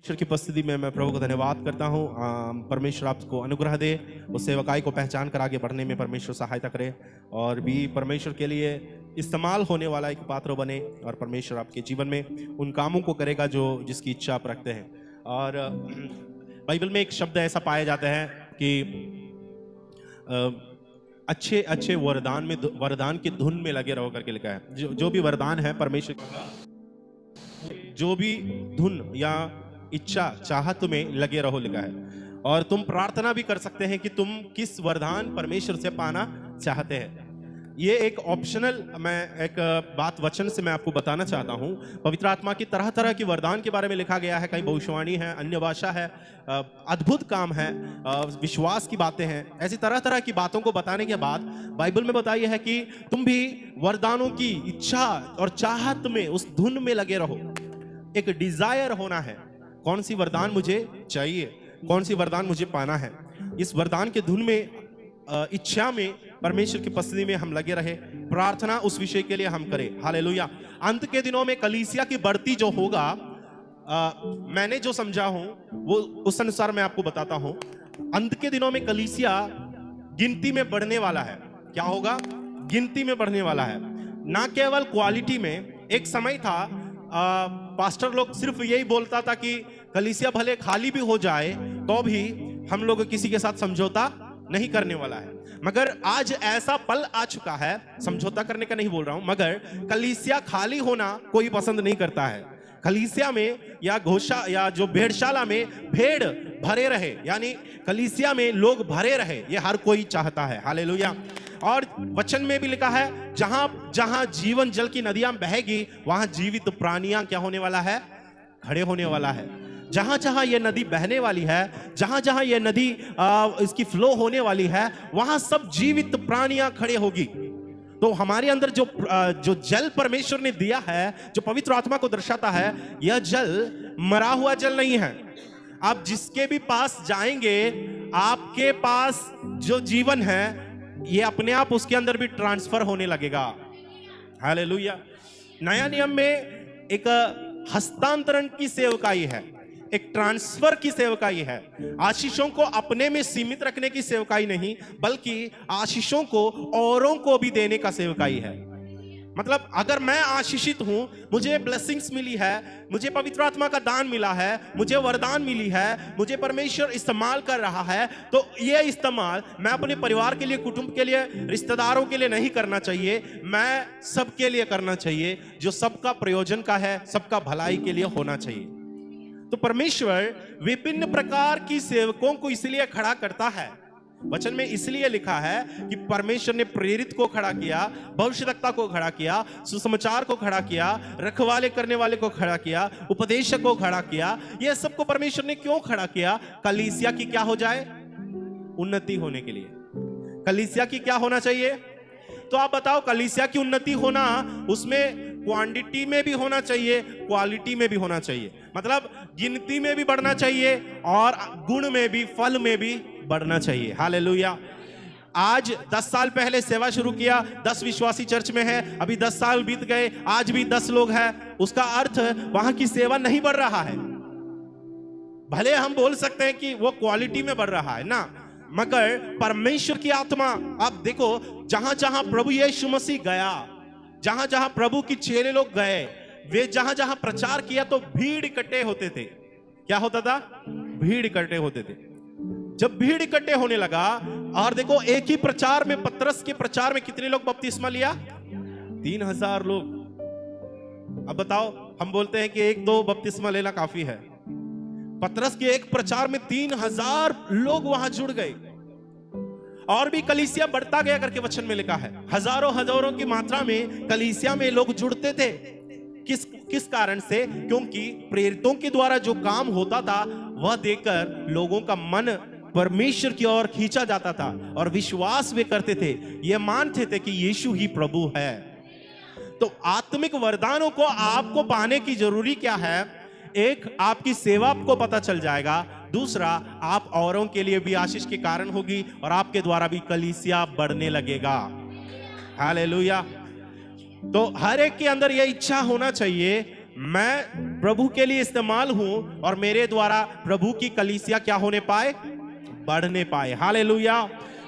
ईश्वर की उपस्थिति में मैं प्रभु को धन्यवाद करता हूँ। परमेश्वर आपको अनुग्रह दे, उस सेवकाई को पहचान कर आगे बढ़ने में परमेश्वर सहायता करे और भी परमेश्वर के लिए इस्तेमाल होने वाला एक पात्र बने और परमेश्वर आपके जीवन में उन कामों को करेगा जो जिसकी इच्छा आप रखते हैं। और बाइबल में एक शब्द ऐसा पाया जाता है कि अच्छे अच्छे वरदान की धुन में लगे रहो करके लिखा है। जो भी वरदान है परमेश्वर का, जो भी धुन या इच्छा चाहत में लगे रहो लिखा है। और तुम प्रार्थना भी कर सकते हैं कि तुम किस वरदान परमेश्वर से पाना चाहते हैं। ये एक ऑप्शनल मैं एक बात वचन से मैं आपको बताना चाहता हूं। पवित्र आत्मा की तरह तरह की वरदान के बारे में लिखा गया है। कहीं भविष्यवाणी है, अन्य भाषा है, अद्भुत काम है, विश्वास की बातें हैं। ऐसी तरह तरह की बातों को बताने के बाद बाइबल में बताया है कि तुम भी वरदानों की इच्छा और चाहत में उस धुन में लगे रहो। एक डिजायर होना है, कौन सी वरदान मुझे चाहिए, कौन सी वरदान मुझे पाना है। इस वरदान के धुन में इच्छा में परमेश्वर की उपस्थिति में हम लगे रहे। प्रार्थना उस विषय के लिए हम करें। हालेलुया। अंत के दिनों में कलीसिया की बढ़ती जो होगा, मैंने जो समझा हूं वो उस अनुसार मैं आपको बताता हूं। अंत के दिनों में कलीसिया गिनती में बढ़ने वाला है। क्या होगा? गिनती में बढ़ने वाला है, ना केवल क्वालिटी में। एक समय था पास्टर लोग सिर्फ यही बोलता था कि कलीसिया भले खाली भी हो जाए तो भी हम लोग किसी के साथ समझौता नहीं करने वाला है। मगर आज ऐसा पल आ चुका है, समझौता करने का नहीं बोल रहा हूं, मगर कलीसिया खाली होना कोई पसंद नहीं करता है। कलीसिया में या घोषा या जो भेड़शाला में भेड़ भरे रहे, यानी कलीसिया में लोग भरे रहे, ये हर कोई चाहता है। हालेलुया। और वचन में भी लिखा है, जहां जहां जीवन जल की नदियां बहेगी वहां जीवित प्राणियां क्या होने वाला है? खड़े होने वाला है। जहां जहां ये नदी बहने वाली है, जहां जहां ये नदी इसकी फ्लो होने वाली है, वहां सब जीवित प्राणियां खड़े होगी। तो हमारे अंदर जो जल परमेश्वर ने दिया है, जो पवित्र आत्मा को दर्शाता है, यह जल मरा हुआ जल नहीं है। आप जिसके भी पास जाएंगे, आपके पास जो जीवन है ये अपने आप उसके अंदर भी ट्रांसफर होने लगेगा। हालेलुया। नया नियम में एक हस्तांतरण की सेवकाई है, एक ट्रांसफर की सेवकाई है। आशीषों को अपने में सीमित रखने की सेवकाई नहीं, बल्कि आशीषों को औरों को भी देने का सेवकाई है। मतलब अगर मैं आशीषित हूं, मुझे ब्लेसिंग्स मिली है, मुझे पवित्र आत्मा का दान मिला है, मुझे वरदान मिली है, मुझे परमेश्वर इस्तेमाल कर रहा है, तो ये इस्तेमाल मैं अपने परिवार के लिए, कुटुंब के लिए, रिश्तेदारों के लिए नहीं करना चाहिए, मैं सबके लिए करना चाहिए, जो सबका प्रयोजन का है, सबका भलाई के लिए होना चाहिए। तो परमेश्वर विभिन्न प्रकार की सेवकों को इसलिए खड़ा करता है। वचन में इसलिए लिखा है कि परमेश्वर ने प्रेरित को खड़ा किया, भविष्यवक्ता को खड़ा किया, सुसमाचार को खड़ा किया, रखवाले करने वाले को खड़ा किया, उपदेशक को खड़ा किया। यह सबको परमेश्वर ने क्यों खड़ा किया? कलीसिया की क्या हो जाए? उन्नति होने के लिए। कलीसिया की क्या होना चाहिए? तो आप बताओ, कलीसिया की उन्नति होना, उसमें क्वांटिटी में भी होना चाहिए, क्वालिटी में भी होना चाहिए। मतलब गिनती में भी बढ़ना चाहिए और गुण में भी, फल में भी बढ़ना चाहिए। हालेलुया। आज 10 साल पहले सेवा शुरू किया, 10 विश्वासी चर्च में है, अभी 10 साल बीत गए, आज भी 10 लोग हैं, उसका अर्थ वहां की सेवा नहीं बढ़ रहा है। भले हम बोल सकते हैं कि वो क्वालिटी में बढ़ रहा है ना, मगर परमेश्वर की आत्मा, आप देखो, जहां जहां प्रभु यीशु मसीह गया, जहां जहां प्रभु की चेले लोग गए, वे जहां जहां प्रचार किया तो भीड़ इकट्ठे होते थे। क्या होता था? भीड़ इकट्ठे होते थे। जब भीड़ इकट्ठे होने लगा, और देखो एक ही प्रचार में, पतरस के प्रचार में कितने लोग बपतिस्मा लिया? 3000 लोग। अब बताओ, हम बोलते हैं कि 1-2 बपतिस्मा लेना काफी है। पतरस के एक प्रचार में 3000 लोग वहां जुड़ गए, और भी कलीसिया बढ़ता गया करके वचन में लिखा है। हजारों हजारों की मात्रा में कलीसिया में लोग जुड़ते थे। किस कारण से? क्योंकि प्रेरितों के द्वारा जो काम होता था वह देखकर लोगों का मन परमेश्वर की ओर खींचा जाता था और विश्वास वे करते थे, ये मानते थे कि यीशु ही प्रभु है। तो आत्मिक वरदानों को आपको पाने की जरूरी क्या है? एक, आपकी सेवा को पता चल जाएगा। दूसरा, आप औरों के लिए भी आशीष के कारण होगी और आपके द्वारा भी कलीसिया बढ़ने लगेगा। हालेलुया। तो हर एक के अंदर यह इच्छा होना चाहिए, मैं प्रभु के लिए इस्तेमाल हूं और मेरे द्वारा प्रभु की कलीसिया क्या होने पाए, बढ़ने पाए। हालेलुया।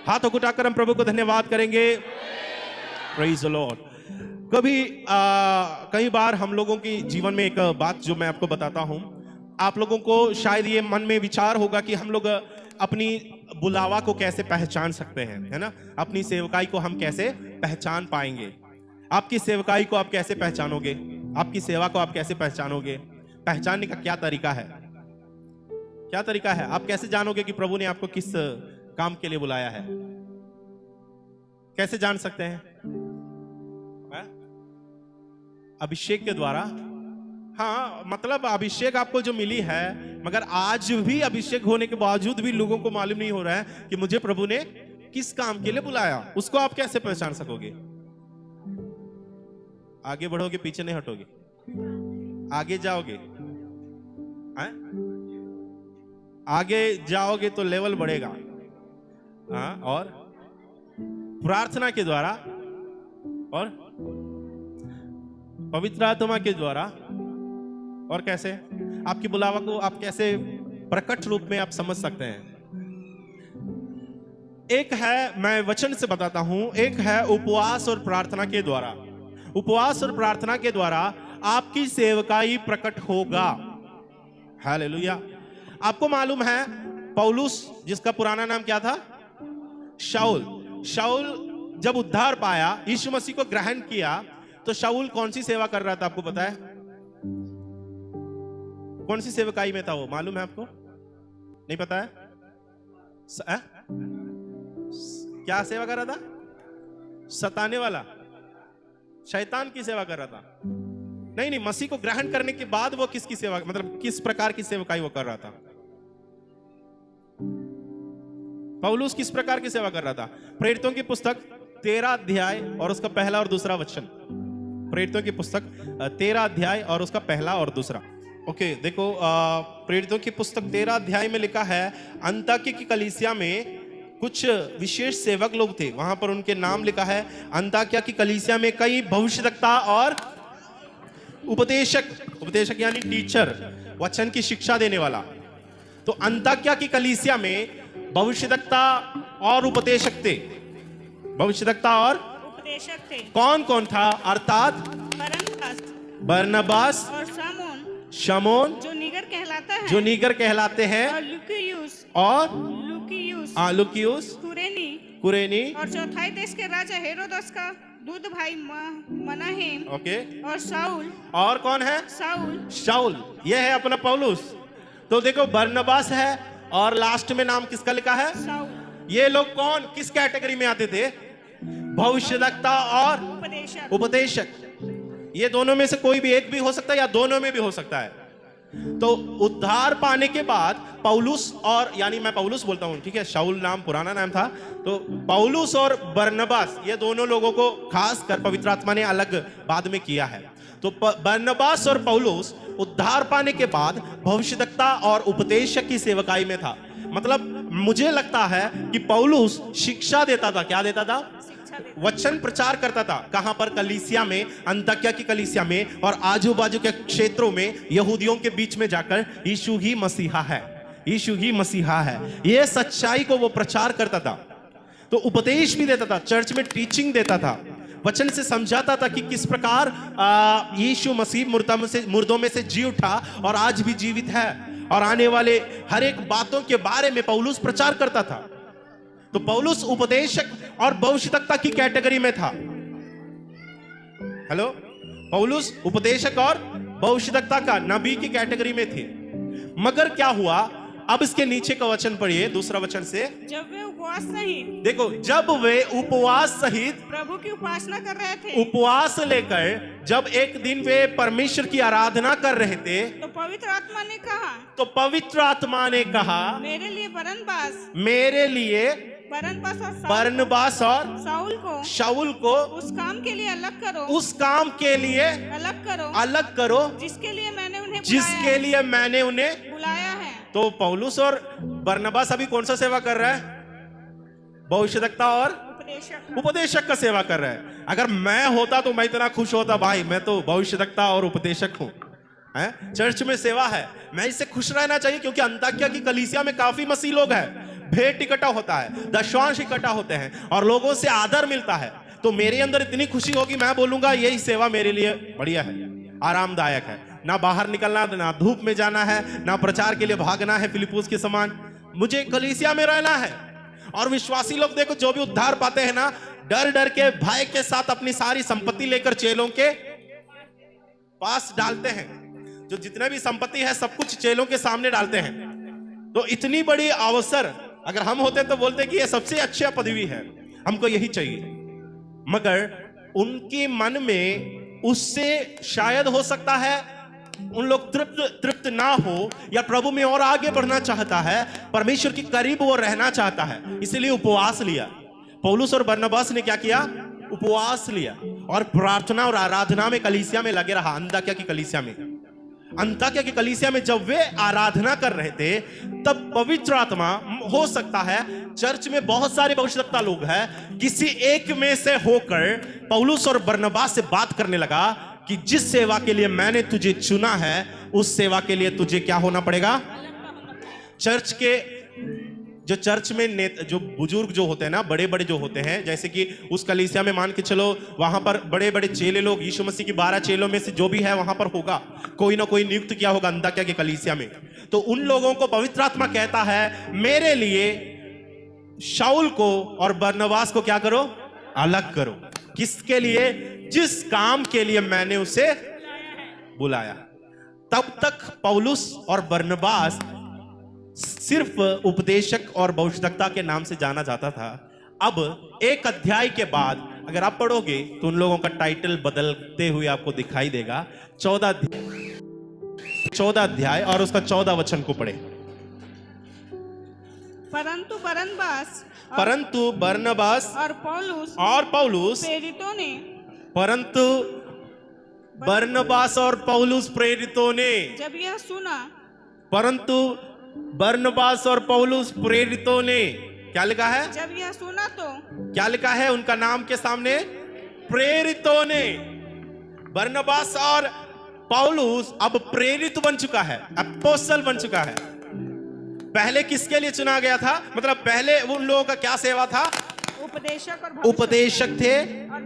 हाथों को उठाकर हम प्रभु को धन्यवाद करेंगे। Praise the Lord. कई बार हम लोगों के जीवन में एक बात जो मैं आपको बताता हूं, आप लोगों को शायद ये मन में विचार होगा कि हम लोग अपनी बुलावा को कैसे पहचान सकते हैं, है ना। अपनी सेवकाई को हम कैसे पहचान पाएंगे। आपकी सेवकाई को आप कैसे पहचानोगे, आपकी सेवा को आप कैसे पहचानोगे। पहचानने का क्या तरीका है, क्या तरीका है। आप कैसे जानोगे कि प्रभु ने आपको किस काम के लिए बुलाया है, कैसे जान सकते हैं। अभिषेक के द्वारा। हाँ, मतलब अभिषेक आपको जो मिली है, मगर आज भी अभिषेक होने के बावजूद भी लोगों को मालूम नहीं हो रहा है कि मुझे प्रभु ने किस काम के लिए बुलाया। उसको आप कैसे पहचान सकोगे। आगे बढ़ोगे, पीछे नहीं हटोगे, आगे जाओगे। आगे जाओगे तो लेवल बढ़ेगा। हाँ, और प्रार्थना के द्वारा और पवित्र आत्मा के द्वारा। और कैसे आपकी बुलावा को आप कैसे प्रकट रूप में आप समझ सकते हैं। एक है, मैं वचन से बताता हूं, एक है उपवास और प्रार्थना के द्वारा। उपवास और प्रार्थना के द्वारा आपकी सेवकाई प्रकट होगा। हालेलुया। आपको मालूम है पौलुस, जिसका पुराना नाम क्या था, शाऊल। शाऊल जब उद्धार पाया, यीशु मसीह को ग्रहण किया, तो शाऊल कौन सी सेवा कर रहा था, आपको पता है। कौन सी सेवकाई में था वो, मालूम है आपको, नहीं पता है। क्या सेवा कर रहा था, सताने वाला, शैतान की सेवा कर रहा था। नहीं, मसीह को ग्रहण करने के बाद वो किसकी सेवा, मतलब किस प्रकार की सेवकाई वो कर रहा था। पौलुस किस प्रकार की सेवा कर रहा था। प्रेरितों की पुस्तक 13 अध्याय और उसका पहला और दूसरा वचन। प्रेरितों की पुस्तक 13 अध्याय और उसका पहला और दूसरा। ओके, देखो, प्रेरितों की पुस्तक 13 अध्याय में लिखा है, अंताकिया की कलीसिया में कुछ विशेष सेवक लोग थे। वहां पर उनके नाम लिखा है, अंताकिया की कलीसिया में कई भविष्यद्वक्ता और उपदेशक। उपदेशक यानी टीचर, वचन की शिक्षा देने वाला। तो अंताकिया की कलीसिया में भविष्यद्वक्ता और उपदेशक थे। भविष्यद्वक्ता और उपदेशक थे। कौन कौन था, अर्थात बरनबास और शमौन, जो नीगर कहलाता है, जो नीगर कहलाते हैं, और लुकियुस, कुरेनी, और चौथाई देश के राजा हेरोदस का दूध भाई मनाहेम। ओके, और शाऊल। और कौन है, शाऊल। ये है अपना पौलुस। तो देखो, बरनबास है और लास्ट में नाम किसका लिखा है, शाऊल। ये लोग कौन, किस कैटेगरी में आते थे, भविष्यद्वक्ता और उपदेशक। ये दोनों में से कोई भी एक भी हो सकता है या दोनों में भी हो सकता है। तो उद्धार पाने के बाद पौलुस और, यानी मैं पौलुस बोलता हूं, ठीक है, शाऊल नाम पुराना नाम था। तो पौलुस और बरनबास, ये दोनों लोगों को खास कर पवित्र आत्मा ने अलग बाद में किया है। तो बरनबास और पौलुस उद्धार पाने के बाद भविष्यद्वक्ता और उपदेशक की सेवकाई में था। मतलब मुझे लगता है कि पौलुस शिक्षा देता था। क्या देता था, वचन प्रचार करता था। कहां पर, कलीसिया में, अंताकिया की कलीसिया में, और आजू बाजू के क्षेत्रों में यहूदियों के बीच में जाकर यीशु ही मसीहा है, यीशु ही मसीहा है, ये सच्चाई को वो प्रचार करता था। तो उपदेश भी देता था, चर्च में टीचिंग देता था, वचन से समझाता था कि किस प्रकार यीशु मसीह मुर्दों में से जी उठा और आज भी जीवित है, और आने वाले हर एक बातों के बारे में पौलुस प्रचार करता था। तो पौलुस उपदेशक और भविष्यद्वक्ता की कैटेगरी में था। हेलो, पौलुस उपदेशक और भविष्यद्वक्ता का, नबी की कैटेगरी में थे। मगर क्या हुआ, अब इसके नीचे का वचन पढ़िए, दूसरा वचन से। जब वे उपवास सहित, देखो, जब वे उपवास सहित प्रभु की उपासना कर रहे थे, उपवास लेकर जब एक दिन वे परमेश्वर की आराधना कर रहे थे, तो पवित्र आत्मा ने कहा, पवित्र आत्मा ने कहा, मेरे लिए बरनबास और शाऊल को उस काम के लिए अलग करो, उस काम के लिए अलग करो जिसके लिए मैंने उन्हें बुलाया है। तो पौलुस और बरनबास अभी कौन सा सेवा कर रहा है, भविष्यद्वक्ता और उपदेशक का सेवा कर रहा है। अगर मैं होता तो मैं इतना खुश होता, भाई मैं तो भविष्यद्वक्ता और उपदेशक हूं, हैं? चर्च में सेवा है, मैं इससे खुश रहना चाहिए क्योंकि अंताकिया की कलीसिया में काफी मसीह लोग हैं, भेंट इकट्ठा होता है, दशवांश इकट्ठा होते हैं और लोगों से आदर मिलता है। तो मेरे अंदर इतनी खुशी होगी, मैं बोलूंगा यही सेवा मेरे लिए बढ़िया है, आरामदायक है। ना बाहर निकलना, ना धूप में जाना है, ना प्रचार के लिए भागना है फिलिप्पुस के समान। मुझे कलीसिया में रहना है। और विश्वासी लोग देखो, जो भी उद्धार पाते हैं ना, डर डर के भय के साथ अपनी सारी संपत्ति लेकर चेलों के पास डालते हैं। जो जितने भी संपत्ति है सब कुछ चेलों के सामने डालते हैं। तो इतनी बड़ी अवसर अगर हम होते तो बोलते कि ये सबसे अच्छा पदवी है, हमको यही चाहिए। मगर उनके मन में उससे शायद हो सकता है उन लोग तृप्त ना हो, या प्रभु में और आगे बढ़ना चाहता है, परमेश्वर के करीब वो रहना चाहता है, इसलिए उपवास लिया। पौलुस और बरनबास ने क्या किया? उपवास लिया और प्रार्थना और आराधना में कलीसिया में लगे रहा। अंताकिया की कलीसिया में, अंताकिया की कलीसिया में जब वे आराधना कर रहे थे तब पवित्र आत्मा, हो सकता है चर्च में बहुत सारे भविष्यवक्ता लोग हैं, किसी एक में से होकर पौलुस और बरनबास से बात करने लगा कि जिस सेवा के लिए मैंने तुझे चुना है उस सेवा के लिए तुझे क्या होना पड़ेगा? चर्च के जो चर्च में जो बुजुर्ग जो होते हैं ना, बड़े बड़े जो होते हैं, जैसे कि उस कलीसिया में मान के चलो वहां पर बड़े बड़े चेले लोग, यीशु मसीह की 12 चेलों में से जो भी है वहां पर होगा, कोई ना कोई नियुक्त किया होगा अंताकिया की कलीसिया में। तो उन लोगों को पवित्र आत्मा कहता है मेरे लिए शाऊल को और बरनबास को क्या करो? अलग करो। किसके लिए? जिस काम के लिए मैंने उसे बुलाया। तब तक पौलुस और बरनबास सिर्फ उपदेशक और भविष्यवक्ता के नाम से जाना जाता था। अब एक अध्याय के बाद अगर आप पढ़ोगे तो उन लोगों का टाइटल बदलते हुए आपको दिखाई देगा। 14 अध्याय और उसका 14 वचन को पढ़े। परंतु बरनबास और पौलुस प्रेरितों ने, परंतु बरनबास और पौलुस प्रेरितों ने, जब यह सुना, परंतु बरनबास और पौलुस प्रेरितों ने, क्या लिखा है? जब यह सुना तो क्या लिखा है उनका नाम के सामने? प्रेरितों ने। बरनबास और पौलुस अब प्रेरित बन चुका है, अपोस्तल बन चुका है। पहले किसके लिए चुना गया था? मतलब पहले उन लोगों का क्या सेवा था? उपदेशक थे और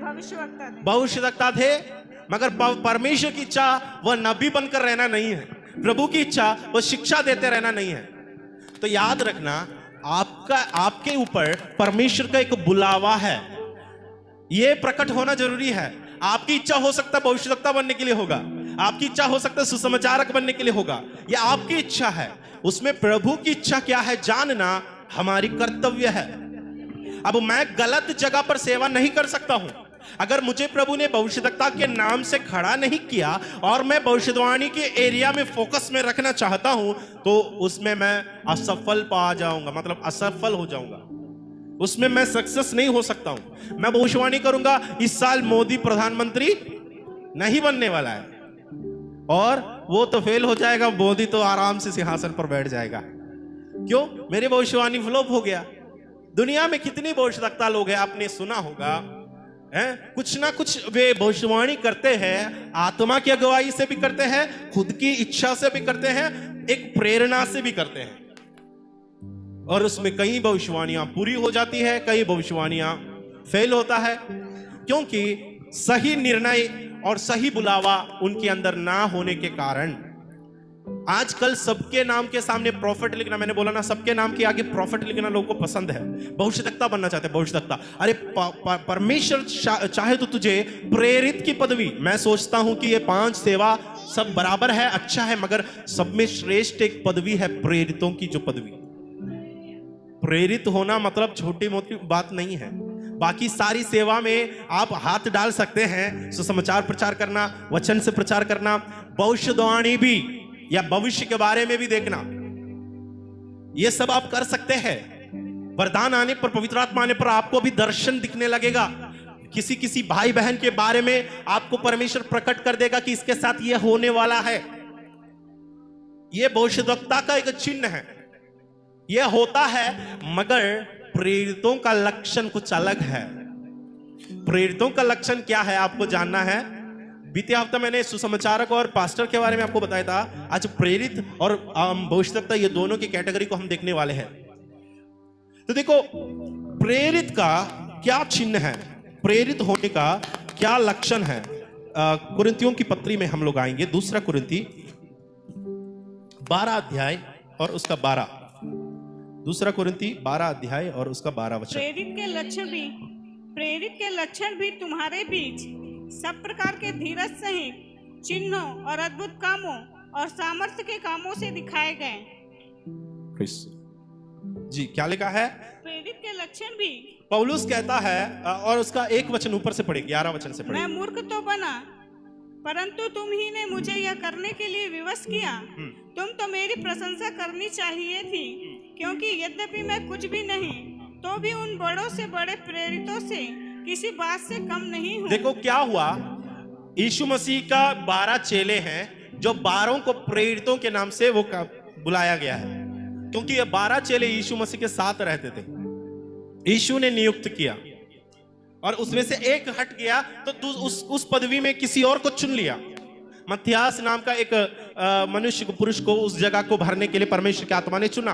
भविष्यवक्ता थे। मगर परमेश्वर की इच्छा वह नबी बनकर रहना नहीं है, प्रभु की इच्छा वह शिक्षा देते रहना नहीं है। तो याद रखना, आपके ऊपर परमेश्वर का एक बुलावा है, यह प्रकट होना जरूरी है। आपकी इच्छा हो सकता है भविष्यवक्ता बनने के लिए होगा, आपकी इच्छा हो सकता है सुसमाचारक बनने के लिए होगा, यह आपकी इच्छा है। उसमें प्रभु की इच्छा क्या है जानना हमारी कर्तव्य है। अब मैं गलत जगह पर सेवा नहीं कर सकता हूं। अगर मुझे प्रभु ने भविष्यवक्ता के नाम से खड़ा नहीं किया और मैं भविष्यवाणी के एरिया में फोकस में रखना चाहता हूं तो उसमें मैं असफल पा जाऊंगा, मतलब असफल हो जाऊंगा, उसमें मैं सक्सेस नहीं हो सकता हूं। मैं भविष्यवाणी करूंगा इस साल मोदी प्रधानमंत्री नहीं बनने वाला है, और वो तो फेल हो जाएगा, मोदी तो आराम से सिंहासन पर बैठ जाएगा। क्यों? मेरी भविष्यवाणी फ्लॉप हो गया। दुनिया में कितनी भविष्यवक्ता लोग हैं, आपने सुना होगा, हैं? कुछ ना कुछ वे भविष्यवाणी करते हैं, आत्मा की अगुवाई से भी करते हैं, खुद की इच्छा से भी करते हैं, एक प्रेरणा से भी करते हैं। और उसमें कई भविष्यवाणियां पूरी हो जाती है, कई भविष्यवाणियां फेल होता है, क्योंकि सही निर्णय और सही बुलावा उनके अंदर ना होने के कारण। आजकल सबके नाम के सामने प्रॉफिट लिखना, मैंने बोला ना, सबके नाम के आगे प्रॉफिट लिखना लोगों को पसंद है। भविष्यवक्ता बनना चाहते हैं, भविष्यवक्ता। अरे परमेश्वर चाहे तो तुझे प्रेरित की पदवी, मैं सोचता हूं कि ये 5 सेवा सब बराबर है, अच्छा है, मगर सब में श्रेष्ठ एक पदवी है, प्रेरितों की जो पदवी। प्रेरित होना मतलब छोटी मोटी बात नहीं है। बाकी सारी सेवा में आप हाथ डाल सकते हैं, सुसमाचार प्रचार करना, वचन से प्रचार करना, भविष्यवाणी भी या भविष्य के बारे में भी देखना, ये सब आप कर सकते हैं। वरदान आने पर, पवित्र आत्मा आने पर आपको भी दर्शन दिखने लगेगा। किसी भाई बहन के बारे में आपको परमेश्वर प्रकट कर देगा कि इसके साथ ये होने वाला है। यह भविष्यवक्ता का एक चिन्ह है, यह होता है। मगर प्रेरितों का लक्षण कुछ अलग है। प्रेरितों का लक्षण क्या है आपको जानना है? बीते हफ्ता मैंने सुसमाचारक और पास्टर के बारे में आपको बताया था। आज प्रेरित और भविष्यवक्ता, ये दोनों की कैटेगरी को हम देखने वाले हैं। तो देखो, प्रेरित का क्या चिन्ह है, प्रेरित होने का क्या लक्षण है। कुरिन्थियों की पत्री में हम लोग आएंगे, दूसरा कुरिन्थी 12 अध्याय और उसका 12। दूसरा कुरिन्थी 12 अध्याय और उसका 12 वचन। प्रेरित के लक्षण भी तुम्हारे बीच सब प्रकार के धीरज सहित चिन्हों और अद्भुत कामों और सामर्थ्य के कामों से दिखाए गए। जी, क्या लिखा है? प्रेरित के लक्षण भी। पौलुस कहता है, और उसका एक वचन ऊपर से पढ़े, 11 वचन से पढ़े। मैं मूर्ख तो बना, परंतु तुम ही ने मुझे यह करने के लिए विवश किया। तुम तो मेरी प्रशंसा करनी चाहिए थी, क्योंकि यद्यपि मैं कुछ भी नहीं, तो भी उन बड़ों से बड़े प्रेरितों से किसी बात से कम नहीं हूँ। देखो क्या हुआ, यीशु मसीह का 12 चेले हैं, जो 12 को प्रेरितों के नाम से वो बुलाया गया है, क्योंकि ये 12 चेले यीशु मसीह के साथ रहते थे। यीशु ने नियुक्त किया और उसमें से एक हट गया तो उस पदवी में किसी और को चुन लिया। मत्थियास नाम का एक मनुष्य को, पुरुष को उस जगह को भरने के लिए परमेश्वर की आत्मा ने चुना।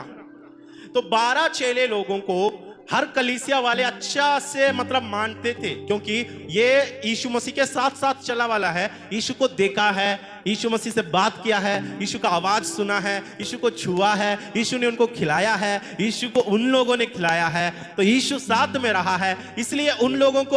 तो 12 चेले लोगों को हर कलीसिया वाले अच्छा से मतलब मानते थे, क्योंकि ये यीशु मसीह के साथ साथ चला वाला है। यीशु को देखा है, यीशु मसीह से बात किया है, यीशु का आवाज सुना है, यीशु को छुआ है, यीशु ने उनको खिलाया है, यीशु को उन लोगों ने खिलाया है। तो यीशु साथ में रहा है, इसलिए उन लोगों को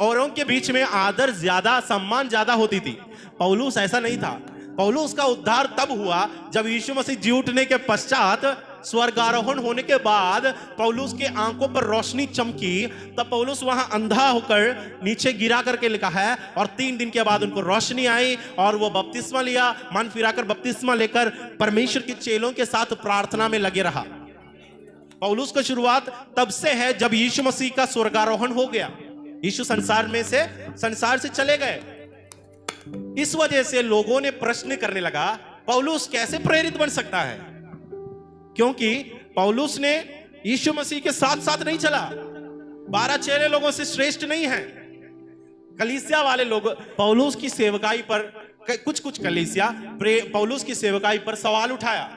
औरों के बीच में आदर ज्यादा, सम्मान ज्यादा होती थी। पौलुस ऐसा नहीं था। पौलुस का उद्धार तब हुआ जब यीशु मसीह जी उठने के पश्चात, स्वर्गारोहण होने के बाद पौलुस के आंखों पर रोशनी चमकी। तब पौलुस वहां अंधा होकर नीचे गिरा करके लिखा है, और 3 दिन के बाद उनको रोशनी आई और वो बपतिस्मा लिया। मन फिराकर बपतिस्मा लेकर परमेश्वर के चेलों के साथ प्रार्थना में लगे रहा। पौलुस की शुरुआत तब से है जब यीशु मसीह का स्वर्गारोहण हो गया। यीशु संसार से चले गए। इस वजह से लोगों ने प्रश्न करने लगा, पौलुस कैसे प्रेरित बन सकता है? क्योंकि पौलुस ने यीशु मसीह के साथ साथ नहीं चला। 12 चेले लोगों से श्रेष्ठ नहीं है। कलीसिया वाले लोग पौलुस की सेवकाई पर, कुछ कलीसिया पौलुस की सेवकाई पर सवाल उठाया।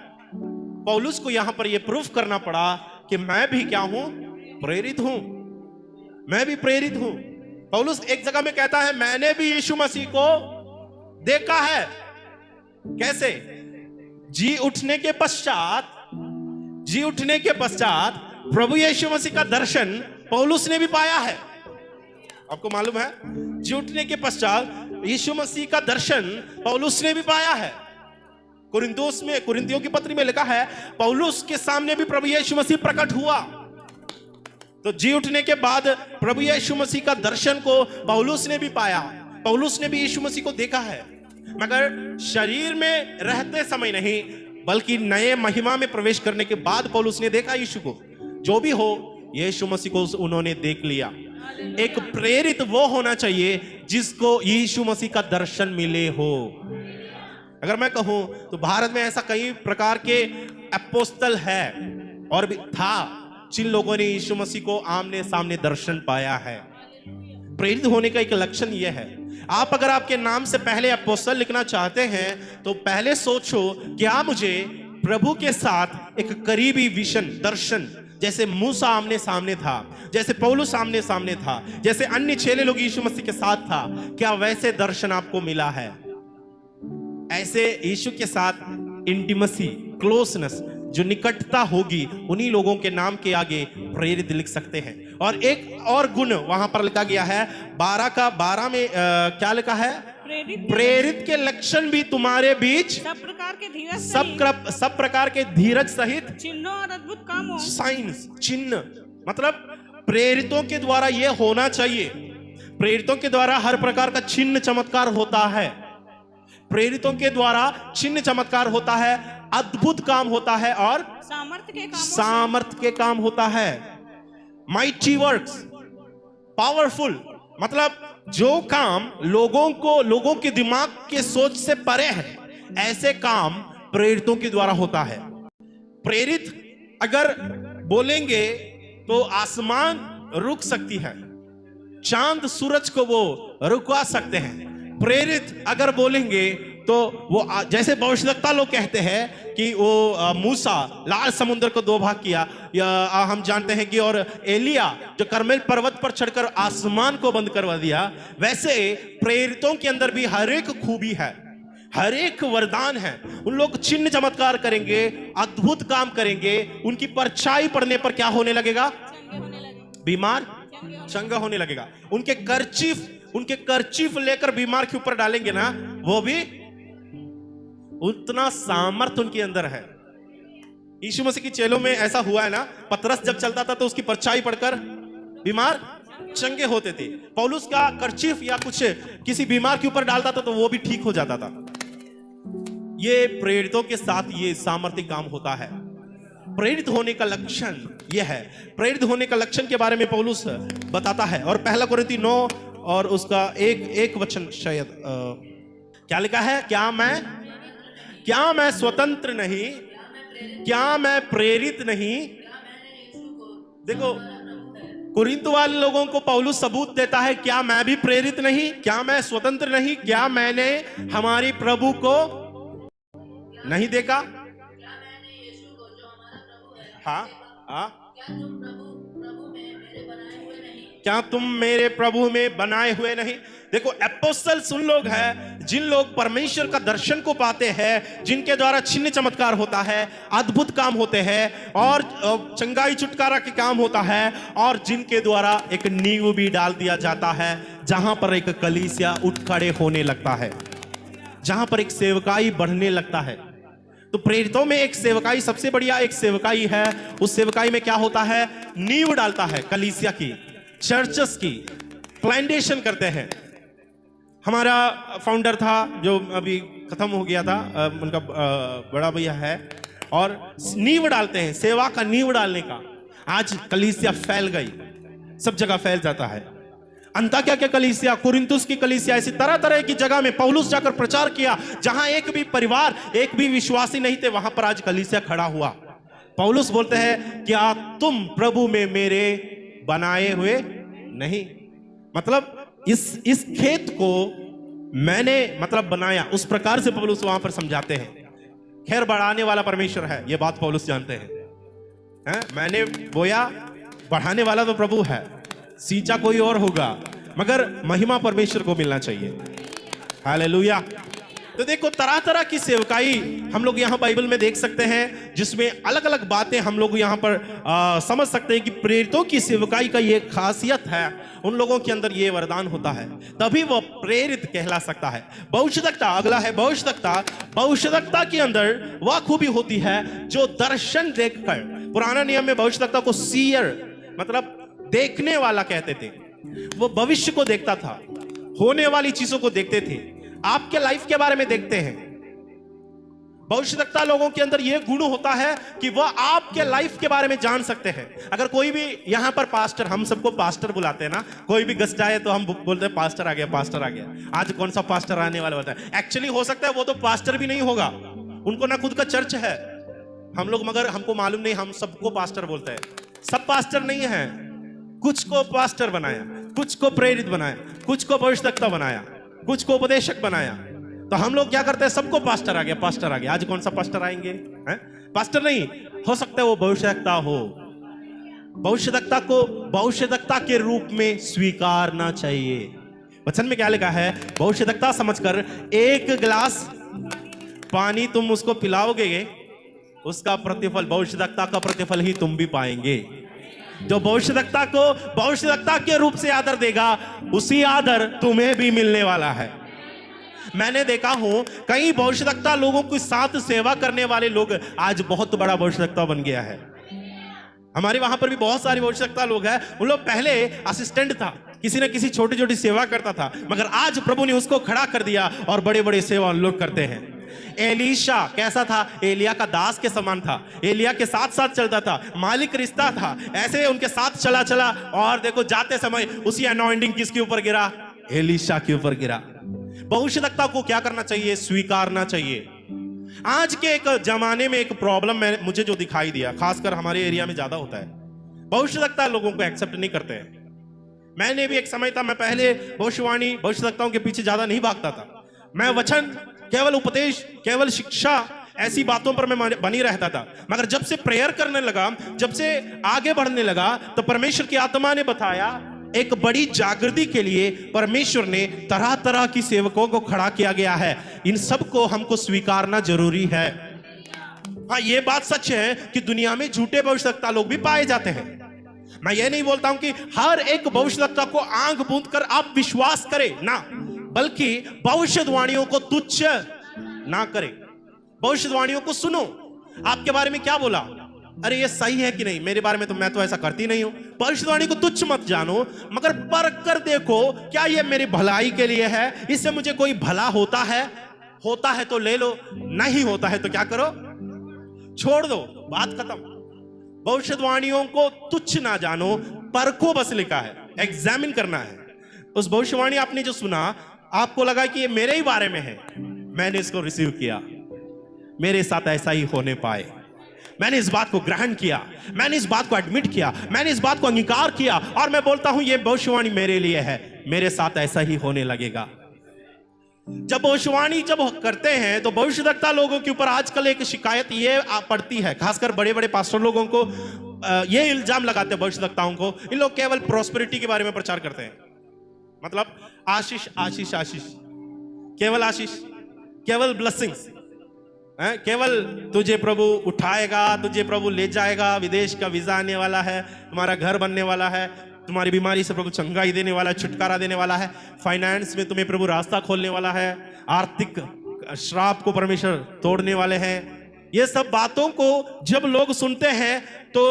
पौलुस को यहां पर यह प्रूफ करना पड़ा कि मैं भी क्या हूं? प्रेरित हूं। मैं भी प्रेरित हूं। पौलुस एक जगह में कहता है, मैंने भी यीशु मसीह को देखा है। कैसे? जी उठने के पश्चात प्रभु यीशु मसीह का दर्शन पौलुस ने भी पाया है। आपको मालूम है, जी उठने के पश्चात यीशु मसीह का दर्शन पौलुस ने भी पाया है। कुरिन्थियों की पत्री में लिखा है, पौलुस के सामने भी प्रभु यीशु मसीह प्रकट हुआ। तो जी उठने के बाद प्रभु यीशु मसीह का दर्शन को पौलुस ने भी पाया। पौलुस ने भी यीशु मसीह को देखा है, मगर शरीर में रहते समय नहीं, बल्कि नए महिमा में प्रवेश करने के बाद पौलुस ने देखा यीशु को। जो भी हो, यीशु मसीह को उन्होंने देख लिया। एक प्रेरित वो होना चाहिए जिसको यीशु मसीह का दर्शन मिले हो। अगर मैं कहूं तो भारत में ऐसा कई प्रकार के अपोस्तल है और भी था, जिन लोगों ने यीशु मसीह को आमने सामने दर्शन पाया है। प्रेरित होने का एक लक्षण यह है, आप अगर आपके नाम से पहले अपोस्तल लिखना चाहते हैं तो पहले सोचो, क्या मुझे प्रभु के साथ एक करीबी विजन, दर्शन, जैसे मूसा आमने सामने था, जैसे पौलुस आमने सामने था, जैसे अन्य चेले लोग यीशु मसीह के साथ था, क्या वैसे दर्शन आपको मिला है? ऐसे यीशु के साथ इंटीमेसी, क्लोजनेस, जो निकटता होगी, उन्हीं लोगों के नाम के आगे प्रेरित लिख सकते हैं। और एक और गुण वहां पर लिखा गया है 12 में क्या लिखा है? प्रेरित के लक्षण भी तुम्हारे बीच सब प्रकार के धीरज सहित चिन्हों और अद्भुत कामों, साइंस, चिन्ह, मतलब प्रेरितों के द्वारा यह होना चाहिए। प्रेरितों के द्वारा हर प्रकार का चिन्ह चमत्कार होता है। प्रेरितों के द्वारा चिन्ह चमत्कार होता है, अद्भुत काम होता है और सामर्थ्य के काम होता है। माइटी वर्क्स, पावरफुल, मतलब जो काम लोगों के दिमाग के सोच से परे है, ऐसे काम प्रेरितों के द्वारा होता है। प्रेरित अगर बोलेंगे तो आसमान रुक सकती है, चांद सूरज को वो रुकवा सकते हैं, प्रेरित अगर बोलेंगे तो वो जैसे भविष्यवक्ता लोग कहते हैं कि वो मूसा लाल समुद्र को दो भाग किया, या हम जानते हैं कि और एलिया जो कर्मेल पर्वत पर चढ़कर आसमान को बंद करवा दिया, वैसे प्रेरितों के अंदर भी हर एक खूबी है, हर एक वरदान है। उन लोग चिन्ह चमत्कार करेंगे, अद्भुत काम करेंगे। उनकी परछाई पड़ने पर क्या होने लगेगा? बीमार चंगा होने लगेगा। उनके कर्चीफ लेकर बीमार के ऊपर डालेंगे ना, वो भी उतना सामर्थ उनके अंदर है। यीशु मसीह की चेलों में ऐसा हुआ है ना, पतरस जब चलता था तो उसकी परछाई पड़कर बीमार चंगे होते थे। पौलुस का कर्चीफ या कुछ किसी बीमार के ऊपर डालता था तो वो भी ठीक हो जाता था। ये प्रेरितों के साथ ये सामर्थ्य काम होता है। प्रेरित होने का लक्षण यह है। प्रेरित होने का लक्षण के बारे में पौलुस बताता है, और पहला कोरिन्थी 9 और उसका एक वचन शायद क्या लिखा है? क्या मैं स्वतंत्र नहीं, क्या मैं प्रेरित नहीं। देखो, कुरिन्थ वाले लोगों को पौलुस सबूत देता है, क्या मैं भी प्रेरित नहीं, क्या मैं स्वतंत्र नहीं, क्या मैंने हमारी प्रभु को नहीं देखा? हाँ, क्या तुम मेरे प्रभु में बनाए हुए नहीं? देखो, एपोस्टल्स उन लोग हैं जिन लोग परमेश्वर का दर्शन को पाते हैं, जिनके द्वारा चिन्ह चमत्कार होता है, अद्भुत काम होते हैं, और चंगाई छुटकारा के काम होता है, और जिनके द्वारा एक नींव भी डाल दिया जाता है, जहां पर एक कलीसिया उठ खड़े होने लगता है, जहां पर एक सेवकाई बढ़ने लगता है। तो प्रेरितों में एक सेवकाई, सबसे बढ़िया एक सेवकाई है। उस सेवकाई में क्या होता है? नींव डालता है कलीसिया की, चर्चेस की, प्लांटेशन करते हैं। हमारा फाउंडर था जो अभी खत्म हो गया था, उनका बड़ा भैया है, और नींव डालते हैं, सेवा का नींव डालने का। आज कलीसिया फैल गई, सब जगह फैल जाता है। अंताकिया के कलीसिया, कुरिन्थुस की कलीसिया, ऐसी तरह तरह की जगह में पौलुस जाकर प्रचार किया, जहां एक भी परिवार, एक भी विश्वासी नहीं थे, वहां पर आज कलीसिया खड़ा हुआ। पौलुस बोलते हैं, क्या तुम प्रभु में मेरे बनाए हुए नहीं? मतलब इस खेत को मैंने बनाया, उस प्रकार से पौलुस वहां पर समझाते हैं। खैर बढ़ाने वाला परमेश्वर है, यह बात पौलुस जानते हैं। मैंने बोया, बढ़ाने वाला तो प्रभु है, सींचा कोई और होगा, मगर महिमा परमेश्वर को मिलना चाहिए। हालेलुया। तो देखो, तरह तरह की सेवकाई हम लोग यहाँ बाइबल में देख सकते हैं, जिसमें अलग अलग बातें हम लोग यहाँ पर समझ सकते हैं कि प्रेरितों की सेवकाई का ये खासियत है, उन लोगों के अंदर ये वरदान होता है, तभी वो प्रेरित कहला सकता है। भविष्यवक्ता अगला है। भविष्यवक्ता के अंदर वह खूबी होती है जो दर्शन देखकर, पुराना नियम में भविष्यवक्ता को सीयर मतलब देखने वाला कहते थे। वो भविष्य को देखता था, होने वाली चीजों को देखते थे, आपके लाइफ के बारे में देखते हैं। भविष्यवक्ता लोगों के अंदर यह गुण होता है कि वह आपके लाइफ के बारे में जान सकते हैं। अगर कोई भी यहां पर पास्टर, हम सबको पास्टर बुलाते हैं ना, कोई भी गेस्ट आए तो हम बोलते हैं पास्टर आ गया, पास्टर आ गया। आज कौन सा पास्टर आने वाला होता है? एक्चुअली हो सकता है वो तो पास्टर भी नहीं होगा, उनको ना खुद का चर्च है, हम लोग, मगर हमको मालूम नहीं, हम सबको पास्टर बोलते हैं। सब पास्टर नहीं है, कुछ को पास्टर बनाया, कुछ को प्रेरित बनाया, कुछ को भविष्यवक्ता बनाया, कुछ को उपदेशक बनाया। तो हम लोग क्या करते हैं? सबको पास्टर आ गया, पास्टर आ गया। आज कौन सा पास्टर आएंगे? पास्टर नहीं हो सकता है, वो भविष्यवक्ता हो। भविष्यवक्ता को भविष्यवक्ता के रूप में स्वीकारना चाहिए। वचन में क्या लिखा है? भविष्यवक्ता समझकर एक गिलास पानी तुम उसको पिलाओगे, उसका प्रतिफल, भविष्यवक्ता का प्रतिफल ही तुम भी पाएंगे। जो भविष्यवक्ता को भविष्यवक्ता के रूप से आदर देगा, उसी आदर तुम्हें भी मिलने वाला है। मैंने देखा हूं कई भविष्यवक्ता लोगों के साथ सेवा करने वाले लोग आज बहुत बड़ा भविष्यवक्ता बन गया है। हमारे वहां पर भी बहुत सारे भविष्यवक्ता लोग हैं, उन लोग पहले असिस्टेंट था, किसी न किसी छोटी छोटी सेवा करता था, मगर आज प्रभु ने उसको खड़ा कर दिया और बड़े बड़े सेवा लोग करते हैं। एलीशा कैसा था? एलिया का दास के समान था, एलिया के साथ साथ चलता था, मालिक रिश्ता था, ऐसे उनके साथ चला चला, और देखो जाते समय उसी अनॉइंटिंग किसके ऊपर गिरा? एलीशा के ऊपर गिरा। भविष्यवक्ता को क्या करना चाहिए? स्वीकारना चाहिए। आज के एक जमाने में एक प्रॉब्लम मुझे जो दिखाई दिया, खासकर हमारे एरिया में ज्यादा होता है, भविष्यवक्ता लोगों को एक्सेप्ट नहीं करते हैं। मैंने भी एक समय था, मैं पहले भविष्यवाणी भविष्यवक्ताओं के पीछे ज्यादा नहीं भागता था। मैं वचन, केवल उपदेश, केवल शिक्षा, ऐसी बातों पर मैं बनी रहता था। मगर जब से प्रेयर करने लगा, जब से आगे बढ़ने लगा, तो परमेश्वर की आत्मा ने बताया एक बड़ी जागृति के लिए परमेश्वर ने तरह तरह की सेवकों को खड़ा किया गया है। इन सब को हमको स्वीकारना जरूरी है। हाँ, ये बात सच है कि दुनिया में झूठे भविष्यवक्ता लोग भी पाए जाते हैं। मैं ये नहीं बोलता हूं कि हर एक भविष्यवक्ता को आंख मूंद कर आप विश्वास करें, ना, बल्कि भविष्यवाणियों को तुच्छ ना करें। भविष्यवाणियों को सुनो, आपके बारे में क्या बोला, अरे ये सही है कि नहीं, मेरे बारे में तो मैं तो ऐसा करती नहीं हूं। भविष्यवाणी को तुच्छ मत जानो, मगर परख कर देखो क्या ये मेरी भलाई के लिए है, इससे मुझे कोई भला होता है तो ले लो, नहीं होता है तो क्या करो, छोड़ दो, बात खत्म। भविष्यवाणियों को तुच्छ ना जानो, परखो बस लिखा है, एग्जामिन करना है। उस भविष्यवाणी आपने जो सुना, आपको लगा कि ये मेरे ही बारे में है, मैंने इसको रिसीव किया, मेरे साथ ऐसा ही होने पाए, मैंने इस बात को ग्रहण किया, मैंने इस बात को एडमिट किया, मैंने इस बात को अंगीकार किया, और मैं बोलता हूं ये भविष्यवाणी मेरे लिए है, मेरे साथ ऐसा ही होने लगेगा। जब भविष्यवाणी जब करते हैं तो भविष्यवक्ता लोगों के ऊपर आजकल एक शिकायत ये पड़ती है, खासकर बड़े बड़े पास्टर लोगों को ये इल्जाम लगाते हैं भविष्यवक्ताओं को, इन लोग केवल प्रॉस्पेरिटी के बारे में प्रचार करते हैं। मतलब आशीष आशीष आशीष, केवल आशीष, केवल ब्लेसिंग्स, केवल तुझे प्रभु उठाएगा, तुझे प्रभु ले जाएगा, विदेश का वीजा आने वाला है, तुम्हारा घर बनने वाला है, तुम्हारी बीमारी से प्रभु चंगाई देने वाला है, छुटकारा देने वाला है, फाइनेंस में तुम्हें प्रभु रास्ता खोलने वाला है, आर्थिक श्राप को परमेश्वर तोड़ने वाले हैं। ये सब बातों को जब लोग सुनते हैं तो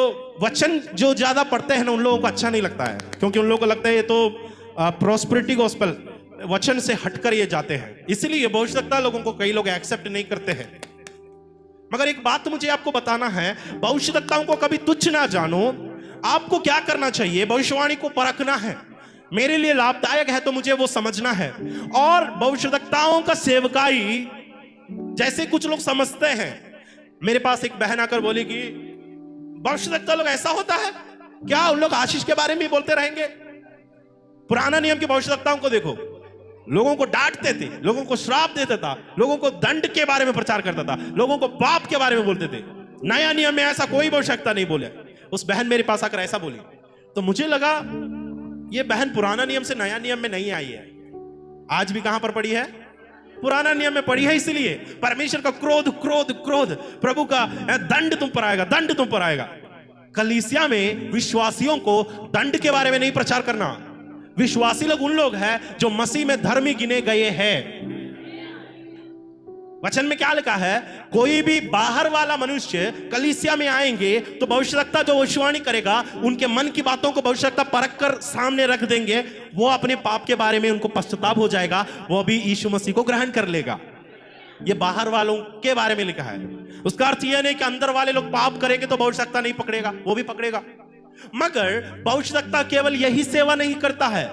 वचन जो ज्यादा पढ़ते हैं ना, उन लोगों को अच्छा नहीं लगता है, क्योंकि उन लोगों को लगता है ये तो प्रॉस्पेरिटी गॉस्पेल वचन से हटकर ये जाते हैं, इसलिए भविष्यवक्ता लोगों को कई लोग एक्सेप्ट नहीं करते हैं। मगर एक बात मुझे आपको बताना है, भविष्यवक्ताओं को कभी तुच्छ ना जानो। आपको क्या करना चाहिए, भविष्यवाणी को परखना है, मेरे लिए लाभदायक है तो मुझे वो समझना है। और भविष्यवक्ताओं का सेवकाई जैसे कुछ लोग समझते हैं, मेरे पास एक बहन आकर बोली कि भविष्यवक्ता लोग ऐसा होता है क्या, उन लोग आशीष के बारे में बोलते रहेंगे। पुराना नियम के भविष्यवक्ताओं को देखो, लोगों को डांटते थे, लोगों को श्राप देता था, लोगों को दंड के बारे में प्रचार करता था, लोगों को पाप के बारे में बोलते थे। नया नियम में ऐसा कोई भविष्यवक्ता नहीं बोले। उस बहन मेरे पास आकर ऐसा बोली तो मुझे लगा ये बहन पुराना नियम से नया नियम में नहीं आई है, आज भी कहां पर पड़ी है, पुराना नियम में पड़ी है। इसलिए परमेश्वर का क्रोध क्रोध क्रोध, प्रभु का दंड तुम पर आएगा, दंड तुम पर आएगा। कलीसिया में विश्वासियों को दंड के बारे में नहीं प्रचार करना। विश्वासी लोग उन लोग हैं जो मसीह में धर्मी गिने गए हैं। वचन में क्या लिखा है, कोई भी बाहर वाला मनुष्य कलीसिया में आएंगे तो भविष्यवक्ता जो भविष्यवाणी करेगा, उनके मन की बातों को भविष्यवक्ता परख कर सामने रख देंगे, वो अपने पाप के बारे में उनको पश्चाताप हो जाएगा, वो भी यीशु मसीह को ग्रहण कर लेगा। ये बाहर वालों के बारे में लिखा है। उसका अर्थ यह नहीं कि अंदर वाले लोग पाप करेंगे तो भविष्यवक्ता नहीं पकड़ेगा, वो भी पकड़ेगा। मगर भविष्यवक्ता केवल यही सेवा नहीं करता है,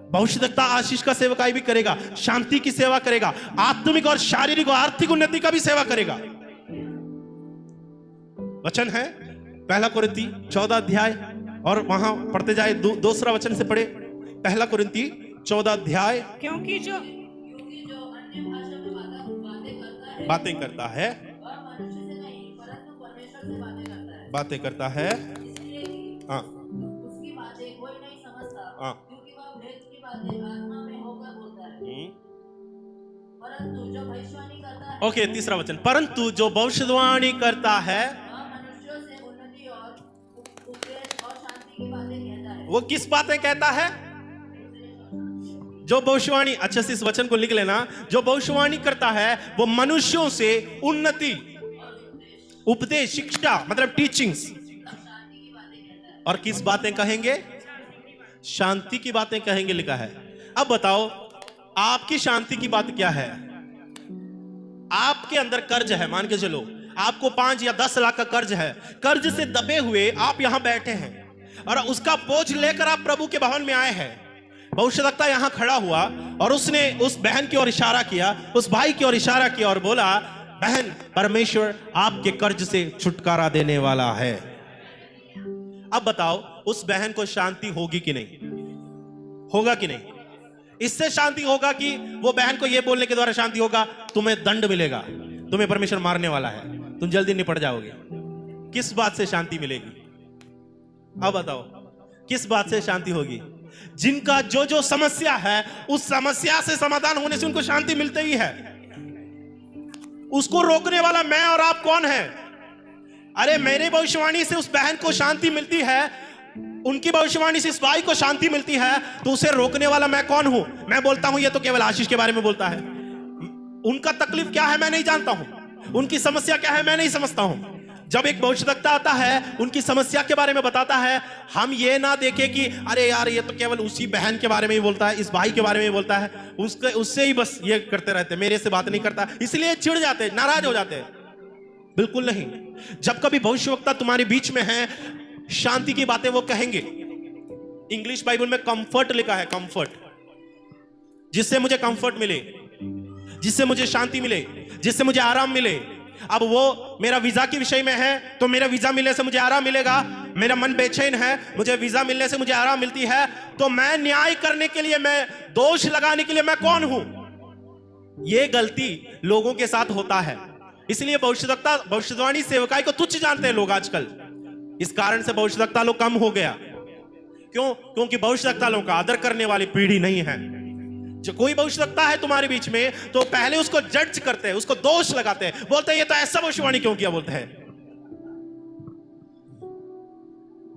भविष्यवक्ता आशीष का सेवकाई भी करेगा, शांति की सेवा करेगा, आत्मिक और शारीरिक और आर्थिक उन्नति का भी सेवा करेगा। वचन है 1 कुरिन्ती 14 अध्याय, और वहां पढ़ते जाए, दूसरा वचन से पढ़े, 1 कुरिन्ती 14 अध्याय। क्योंकि जो अन्य भाषा में बातें करता है, वह मनुष्य से नहीं परंतु परमेश्वर से बातें करता है, हाँ, उसकी बातें कोई नहीं समझता, हाँ, क्योंकि वह भेद की बातें आत्मा में होकर बोलता है। परंतु जो भविष्यवाणी करता है, ओके, तीसरा वचन, परंतु जो भविष्यवाणी करता है वह मनुष्यों से उन्नति और उपदेश और शांति की बातें कहता है। वो किस बातें कहता है, जो भविष्यवाणी, अच्छे से इस वचन को लिख लेना, जो भविष्यवाणी करता है वो मनुष्यों से उन्नति, उपदेश, शिक्षा, मतलब टीचिंग्स, और किस बातें कहेंगे, शांति की बातें कहेंगे, लिखा है। अब बताओ आपकी शांति की बात क्या है। आपके अंदर कर्ज है, मान के चलो आपको 5 या 10 लाख का कर्ज है, कर्ज से दबे हुए आप यहां बैठे हैं और उसका बोझ लेकर आप प्रभु के भवन में आए हैं। भविष्यवक्ता यहां खड़ा हुआ और उसने उस बहन की ओर इशारा किया, उस भाई की ओर इशारा किया और बोला, बहन, परमेश्वर आपके कर्ज से छुटकारा देने वाला है। अब बताओ उस बहन को शांति होगी कि नहीं, होगा कि नहीं? इससे शांति होगा कि वो बहन को ये बोलने के द्वारा शांति होगा, तुम्हें दंड मिलेगा, तुम्हें परमेश्वर मारने वाला है, तुम जल्दी निपट जाओगे। किस बात से शांति मिलेगी? अब बताओ किस बात से शांति होगी? जिनका जो जो समस्या है उस समस्या से समाधान होने से उनको शांति मिलती ही है। उसको रोकने वाला मैं और आप कौन है? अरे मेरी भविष्यवाणी से उस बहन को शांति मिलती है, उनकी भविष्यवाणी से इस भाई को शांति मिलती है, तो उसे रोकने वाला मैं कौन हूं? मैं बोलता हूं ये तो केवल आशीष के बारे में बोलता है। उनका तकलीफ क्या है मैं नहीं जानता हूं, उनकी समस्या क्या है मैं नहीं समझता हूं। जब एक भविष्यवक्ता आता है उनकी समस्या के बारे में बताता है, हम ये ना देखें कि अरे यार ये तो केवल उसी बहन के बारे में ही बोलता है, इस भाई के बारे में ही बोलता है, उससे ही बस ये करते रहते, मेरे से बात नहीं करता, इसलिए चिढ़ जाते, नाराज हो जाते। बिल्कुल नहीं। जब कभी भविष्यवक्ता तुम्हारे बीच में है, शांति की बातें वो कहेंगे। इंग्लिश बाइबल में कंफर्ट लिखा है, कंफर्ट, जिससे मुझे कंफर्ट मिले, जिससे मुझे शांति मिले, जिससे मुझे आराम मिले। अब वो मेरा वीजा के विषय में है तो मेरा वीजा मिलने से मुझे आराम मिलेगा, मेरा मन बेचैन है, मुझे वीजा मिलने से मुझे आराम मिलती है, तो मैं न्याय करने के लिए, मैं दोष लगाने के लिए मैं कौन हूं? ये गलती लोगों के साथ होता है। इसलिए भविष्यवाणी सेवकाई को तुच्छ जानते हैं लोग आजकल। इस कारण से भविष्यवक्ता लोग कम हो गया। क्यों? क्योंकि भविष्यवक्ता लोगों का आदर करने वाली पीढ़ी नहीं है। जो कोई भविष्यवक्ता है तुम्हारे बीच में तो पहले उसको जज करते हैं, उसको दोष लगाते हैं, बोलते हैं ये तो ऐसा भविष्यवाणी क्यों किया, बोलते हैं।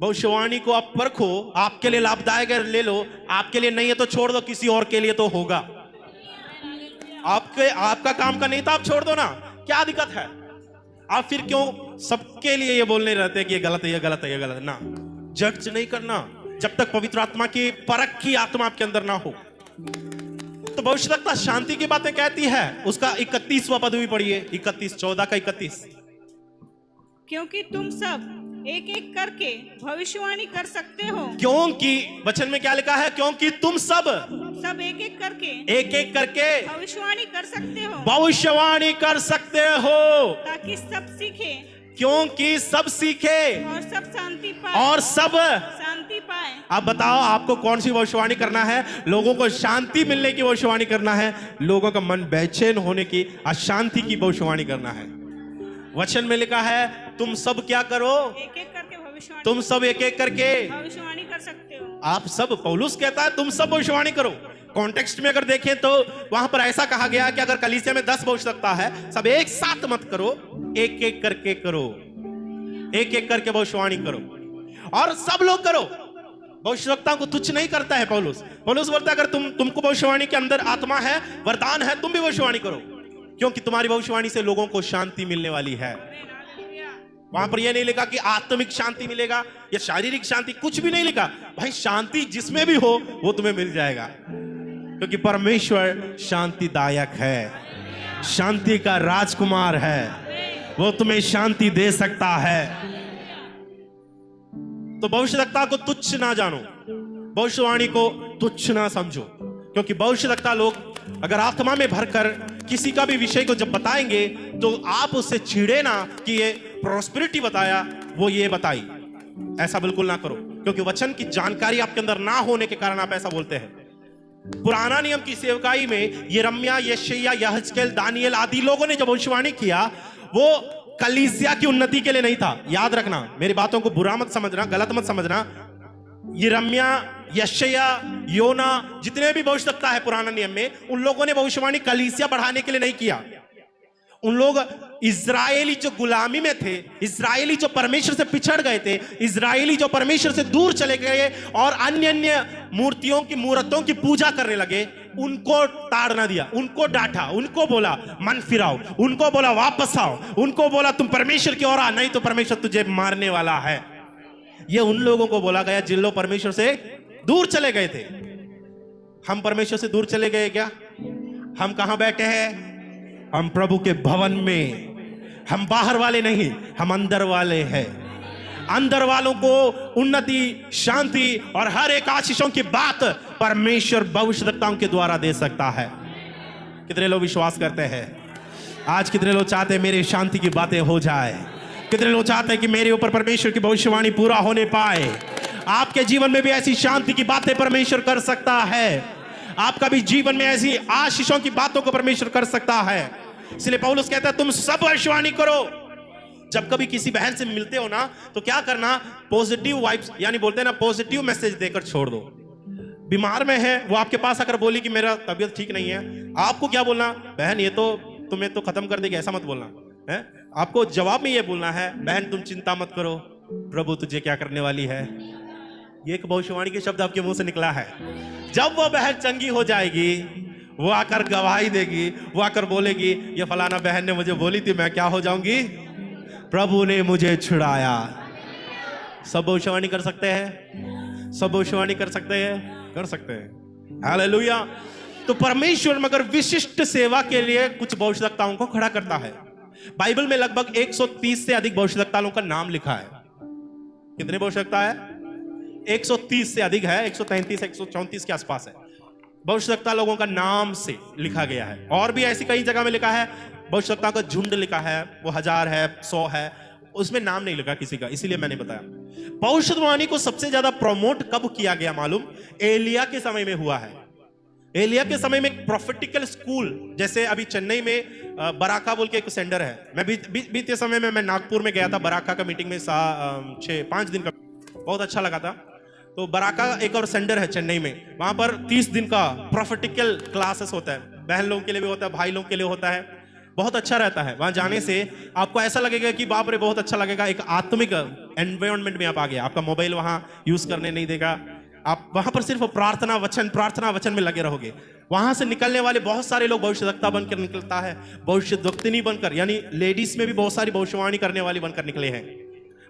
भविष्यवाणी को आप परखो, आपके लिए लाभदायक है ले लो, आपके लिए नहीं है तो छोड़ दो, किसी और के लिए तो होगा। आपका काम का नहीं था, आप छोड़ दो ना, क्या दिक्कत है? आप फिर क्यों सबके लिए ये बोलने रहते हैं कि ये गलत है, ये गलत है, ये गलत है? ना, जज नहीं करना जब तक पवित्र आत्मा की परख की आत्मा आपके अंदर ना हो। तो भविष्यवक्ता शांति की बातें कहती है। उसका 31वां पद भी पढ़िए, 14 का 31। क्योंकि तुम सब एक एक करके भविष्यवाणी कर सकते हो। क्योंकि वचन में क्या लिखा है? क्योंकि तुम सब एक एक करके भविष्यवाणी कर सकते हो, भविष्यवाणी कर सकते हो, ताकि सब सीखे, क्योंकि सब सीखे और सब शांति पाए, और सब शांति पाए। अब बताओ आपको कौन सी भविष्यवाणी करना है? लोगों को शांति मिलने की भविष्यवाणी करना है, लोगों का मन बेचैन होने की, अशांति की भविष्यवाणी करना है। वचन में लिखा है तुम सब क्या करो? एक एक करके भविष्यवाणी, तुम सब एक एक करके भविष्यवाणी कर सकते हो। आप सब, पौलुस कहता है तुम सब भविष्यवाणी करो। कॉन्टेक्स्ट में अगर देखें तो वहां पर ऐसा कहा गया कि अगर कलीसिया में 10 भविष्यवक्ता है, सब एक साथ मत करो, एक एक करके करो, एक एक करके भविष्यवाणी करो, और सब लोग करो। भविष्यवक्ता को तुच्छ नहीं करता है पौलुस बोलता है अगर तुमको भविष्यवाणी के अंदर आत्मा है, वरदान है, तुम भी भविष्यवाणी करो, क्योंकि तुम्हारी भविष्यवाणी से लोगों को शांति मिलने वाली है। वहां पर यह नहीं लिखा कि आत्मिक शांति मिलेगा या शारीरिक शांति, कुछ भी नहीं लिखा। भाई शांति जिसमें भी हो वो तुम्हें मिल जाएगा, क्योंकि परमेश्वर शांतिदायक है, शांति का राजकुमार है, वो तुम्हें शांति दे सकता है। तो भविष्यवक्ता को तुच्छ ना जानो, भविष्यवाणी को तुच्छ ना समझो, क्योंकि भविष्यवक्ता लोग अगर आत्मा में भरकर किसी का भी विषय को जब बताएंगे तो आप उससे चिढ़े ना कि ये प्रॉस्पेरिटी बताया, वो ये बताई, ऐसा बिल्कुल ना करो, क्योंकि वचन की जानकारी आपके अंदर ना होने के कारण आप ऐसा बोलते हैं। पुराना नियम की सेवकाई में यिर्मयाह, यशायाह, यहेजकेल, दानियेल आदि लोगों ने जब भविष्यवाणी किया, वो कलीसिया की उन्नति के लिए नहीं था। याद रखना, मेरी बातों को बुरा मत समझना, गलत मत समझना। यिर्मयाह, यशायाह, योना, जितने भी भविष्यवक्ता है पुराना नियम में, उन लोगों ने भविष्यवाणी कलीसिया बढ़ाने के लिए नहीं किया। उन लोग इजरायली जो गुलामी में थे, इजरायली जो परमेश्वर से पिछड़ गए थे, इजरायली जो परमेश्वर से दूर चले गए और अन्य अन्य मूर्तों की पूजा करने लगे, उनको ताड़ना दिया, उनको डांटा, उनको बोला मन फिराओ, उनको बोला वापस आओ, उनको बोला तुम परमेश्वर की ओर आ, नहीं तो परमेश्वर तुझे मारने वाला है। ये उन लोगों को बोला गया जिन लोग परमेश्वर से दूर चले गए थे। हम परमेश्वर से दूर चले गए क्या? हम कहां बैठे हैं? हम प्रभु के भवन में। हम बाहर वाले नहीं, हम अंदर वाले हैं। अंदर वालों को उन्नति, शांति और हर एक आशीषों की बात परमेश्वर भविष्यवक्ताओं के द्वारा दे सकता है। कितने लोग विश्वास करते हैं? आज कितने लोग चाहते हैं मेरी शांति की बातें हो जाए? कितने लोग चाहते हैं कि मेरे ऊपर परमेश्वर की भविष्यवाणी पूरा होने पाए? आपके जीवन में भी ऐसी शांति की बातें परमेश्वर कर सकता है। आपका भी जीवन में ऐसी आशीषों की बातों को परमेश्वर कर सकता है। इसलिए पौलुस कहता है तुम सब भविष्यवाणी करो। जब कभी किसी बहन से मिलते हो ना, तो क्या करना, पॉजिटिव वाइब्स, यानी बोलते हैं ना, पॉजिटिव मैसेज देकर छोड़ दो। बीमार में है, वो आपके पास आकर बोली कि मेरा तबीयत ठीक नहीं है, आपको क्या बोलना, बहन ये तो तुम्हें तो खत्म कर देगी, ऐसा मत बोलना है। आपको जवाब में ये बोलना है, बहन तुम चिंता मत करो, प्रभु तुझे क्या करने वाली है। ये एक भविष्यवाणी के शब्द आपके मुंह से निकला है। जब वो बहन चंगी हो जाएगी, वो आकर गवाही देगी, वो आकर बोलेगी ये फलाना बहन ने मुझे बोली थी मैं क्या हो जाऊंगी, प्रभु ने मुझे छुड़ाया। सब भविष्यवाणी कर सकते हैं, सब भविष्यवाणी कर सकते हैं, कर सकते हैं। हालेलुया। तो परमेश्वर मगर विशिष्ट सेवा के लिए कुछ भविष्यवक्ताओं को खड़ा करता है। बाइबल में लगभग 130 से अधिक भविष्यवक्ताओं का नाम लिखा है। कितने भविष्यवक्ता है? 130 से अधिक है, 133 134 के आसपास है। भविष्यवक्ता लोगों का नाम से लिखा गया है। और भी ऐसी कई जगह में लिखा है, भविष्यवक्ताओं का झुंड लिखा है, वो 1000 है, 100 है, उसमें नाम नहीं लिखा किसी का, इसीलिए मैंने बताया। भविष्यवाणी को सबसे ज्यादा प्रमोट कब किया गया मालूम? एलिया के समय में हुआ है। एलिया के समय में प्रोफेटिकल स्कूल, जैसे अभी चेन्नई में बराका बोल के एक सेंटर है। मैं बीते समय में मैं नागपुर में गया था बराका का मीटिंग में 5 दिन का, बहुत अच्छा लगा था। तो बराका एक और सेंटर है चेन्नई में, वहां पर 30 दिन का प्रोफेटिकल क्लासेस होता है। बहन लोगों के लिए भी होता है, भाई लोगों के लिए होता है, बहुत अच्छा रहता है। वहां जाने से आपको ऐसा लगेगा कि बाप रे बहुत अच्छा लगेगा, एक आत्मिक एनवायरनमेंट में आप आ गए। आपका मोबाइल वहां यूज करने नहीं देगा, आप वहां पर सिर्फ प्रार्थना वचन में लगे रहोगे। वहां से निकलने वाले बहुत सारे लोग भविष्यवक्ता बनकर निकलता है, भविष्यद्वक्तिनी बनकर, यानी लेडीज में भी बहुत सारी भविष्यवाणी करने वाली बनकर निकले हैं।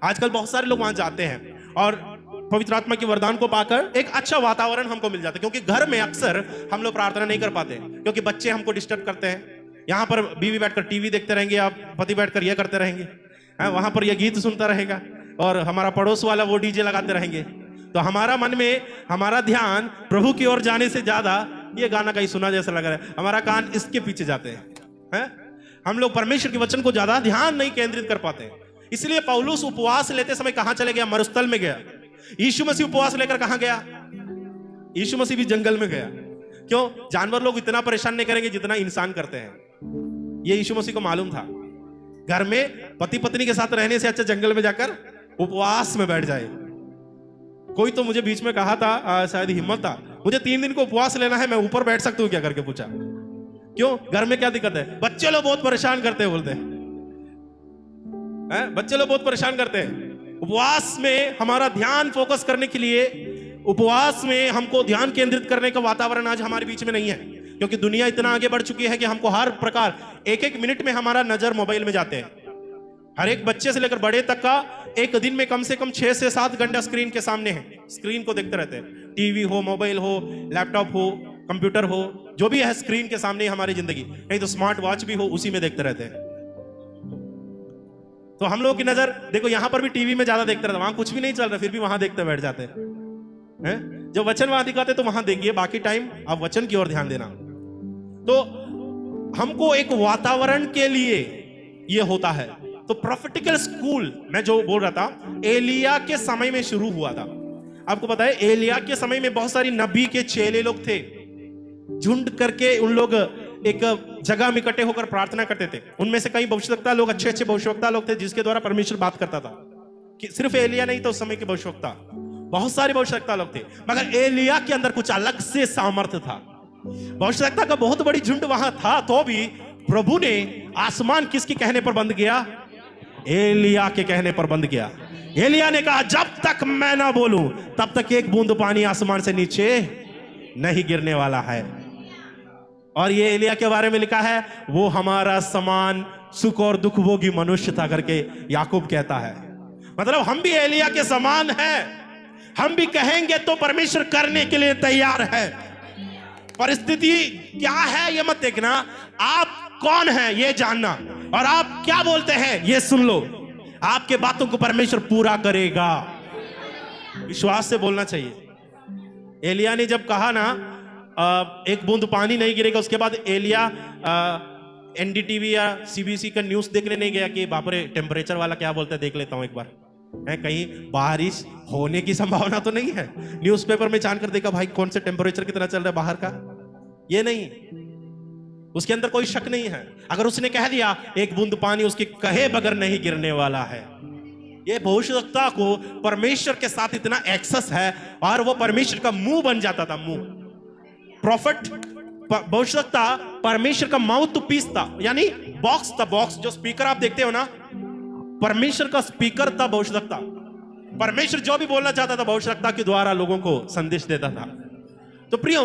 आजकल बहुत सारे लोग वहां जाते हैं और पवित्र आत्मा के वरदान को पाकर एक अच्छा वातावरण हमको मिल जाता है। क्योंकि घर में अक्सर हम लोग प्रार्थना नहीं कर पाते, क्योंकि बच्चे हमको डिस्टर्ब करते हैं। यहाँ पर बीवी बैठकर टीवी देखते रहेंगे, आप पति बैठकर यह करते रहेंगे, वहां पर यह गीत सुनता रहेगा, और हमारा पड़ोस वाला वो डीजे लगाते रहेंगे। तो हमारा मन में हमारा ध्यान प्रभु की ओर जाने से ज्यादा ये गाना कहीं सुना जैसा लग रहा है, हमारा कान इसके पीछे जाते हैं। हम लोग परमेश्वर के वचन को ज्यादा ध्यान नहीं केंद्रित कर पाते हैं। इसलिए पौलुस उपवास लेते समय कहां चले गया? मरुस्थल में गया। यीशु मसीह उपवास लेकर कहां गया? यीशु मसीह भी जंगल में गया। क्यों? जानवर लोग इतना परेशान नहीं करेंगे जितना इंसान करते हैं। ये यीशु मसीह को मालूम था। घर में पति पत्नी के साथ रहने से अच्छा जंगल में जाकर उपवास में बैठ जाए। कोई तो मुझे बीच में कहा था, शायद हिम्मत था, मुझे 3 दिन को उपवास लेना है, मैं ऊपर बैठ सकता हूं क्या करके पूछा। क्यों? घर में क्या दिक्कत है? बच्चे लोग बहुत परेशान करते हैं, बोलते हैं बच्चे लोग बहुत परेशान करते हैं। उपवास में हमारा ध्यान फोकस करने के लिए, उपवास में हमको ध्यान केंद्रित करने का वातावरण आज हमारे बीच में नहीं है। क्योंकि दुनिया इतना आगे बढ़ चुकी है कि हमको हर प्रकार 1-1 मिनट में हमारा नजर मोबाइल में जाते हैं। हर एक बच्चे से लेकर बड़े तक का एक दिन में कम से कम 6 से 7 घंटा स्क्रीन के सामने है, स्क्रीन को देखते रहते हैं। टीवी हो, मोबाइल हो, लैपटॉप हो, कंप्यूटर हो, जो भी है स्क्रीन के सामने हमारी जिंदगी। नहीं तो स्मार्ट वॉच भी हो, उसी में देखते रहते हैं। तो हम लोगों की नजर देखो, यहां पर भी टीवी में ज्यादा देखते रहते, वहां कुछ भी नहीं चल रहा, फिर भी वहां देखते बैठ जाते हैं। जब वचन वहां दिखाते तो वहां देखिए, बाकी टाइम आप वचन की ओर ध्यान देना। तो हमको एक वातावरण के लिए यह होता है। तो प्रोफेटिकल स्कूल मैं जो बोल रहा था, एलिया के समय में शुरू हुआ था। आपको पता है एलिया के समय में बहुत सारी नबी के चेले लोग थे, झुंड करके उन लोग एक जगह में इकट्ठे होकर प्रार्थना करते थे। उनमें से कई भविष्यवक्ता लोग, अच्छे भविष्यवक्ता लोग थे जिसके द्वारा परमेश्वर बात करता था। कि सिर्फ एलिया नहीं तो उस समय के भविष्यवक्ता बहुत सारे भविष्यवक्ता लोग थे, मगर एलिया के अंदर कुछ अलग से सामर्थ्य था। भविष्यवक्ता का बहुत बड़ी झुंड वहां था, तो भी प्रभु ने आसमान किसके कहने पर बंद किया? एलिया के कहने पर बंद किया। एलिया ने कहा जब तक मैं ना बोलूं तब तक एक बूंद पानी आसमान से नीचे नहीं गिरने वाला है। और ये एलिया के बारे में लिखा है, वो हमारा समान सुख और दुख भोगी मनुष्य था करके याकूब कहता है। मतलब हम भी एलिया के समान हैं, हम भी कहेंगे तो परमेश्वर करने के लिए तैयार है। परिस्थिति क्या है ये मत देखना, आप कौन है ये जानना, और आप क्या बोलते हैं ये सुन लो। आपके बातों को परमेश्वर पूरा करेगा, विश्वास से बोलना चाहिए। एलिया ने जब कहा ना एक बूंद पानी नहीं गिरेगा, उसके बाद एलिया एनडीटीवी या सीबीसी का न्यूज देखने नहीं गया कि बाप रे टेम्परेचर वाला क्या बोलता है, देख लेता हूं एक बार। है कहीं बारिश होने की संभावना तो नहीं है? न्यूज़पेपर में जानकर देखा भाई कौन से टेम्परेचर कितना चल रहा है बाहर का, ये नहीं, उसके अंदर कोई शक नहीं है। अगर उसने कह दिया एक बूंद पानी उसके कहे बगैर नहीं गिरने वाला है, ये भविष्यवक्ता को परमेश्वर के साथ इतना एक्सेस है और वो परमेश्वर का मुंह बन जाता था। मुंह, प्रॉफिट, भविष्यवक्ता परमेश्वर का माउथ पीस था, यानी बॉक्स था। बॉक्स जो स्पीकर आप देखते हो ना, परमेश्वर का स्पीकर था भविष्यवक्ता। परमेश्वर जो भी बोलना चाहता था भविष्यवक्ता के द्वारा लोगों को संदेश देता था। तो प्रियो,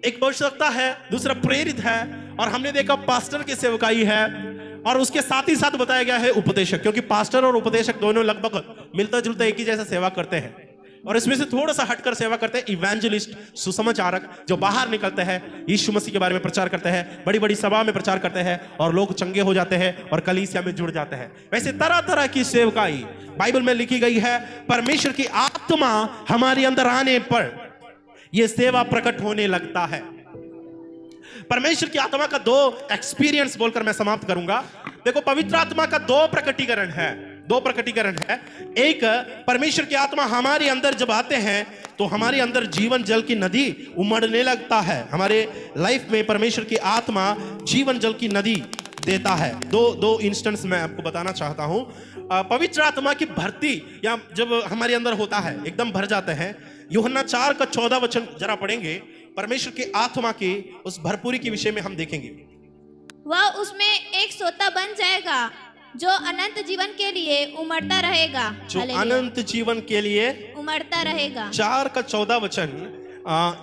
एक भविष्यवक्ता है, दूसरा प्रेरित है, और हमने देखा पास्टर की सेवकाई है, और उसके साथ ही साथ बताया गया है उपदेशक, क्योंकि पास्टर और उपदेशक दोनों लगभग मिलता जुलता एक ही जैसा सेवा करते हैं। और इसमें से थोड़ा सा हटकर सेवा करते हैं इवेंजलिस्ट, सुसमाचारक, जो बाहर निकलते हैं, यीशु मसीह के बारे में प्रचार करते हैं, बड़ी बड़ी सभा में प्रचार करते हैं और लोग चंगे हो जाते हैं और कलीसिया में जुड़ जाते हैं। वैसे तरह तरह की सेवकाई बाइबल में लिखी गई है। परमेश्वर की आत्मा हमारे अंदर आने पर यह सेवा प्रकट होने लगता है। परमेश्वर की आत्मा का दो एक्सपीरियंस बोलकर मैं समाप्त करूंगा। देखो, पवित्र आत्मा का दो प्रकटीकरण है। एक, परमेश्वर की आत्मा हमारे अंदर जब आते हैं तो हमारे अंदर जीवन जल की नदी उमड़ने लगता है। हमारे लाइफ में परमेश्वर की आत्मा जीवन जल की नदी देता है। दो इंस्टेंस मैं आपको बताना चाहता हूं। पवित्र आत्मा की भर्ती या जब हमारे अंदर होता है, एकदम भर जाते हैं। यूहन्ना 4:14 वचन जरा पढ़ेंगे। परमेश्वर की आत्मा की उस भरपूरी के विषय में हम देखेंगे। वह उसमें एक सोता बन जाएगा जो अनंत जीवन के लिए उमड़ता रहेगा। जो अनंत जीवन के लिए उमड़ता रहेगा। 4:14 वचन,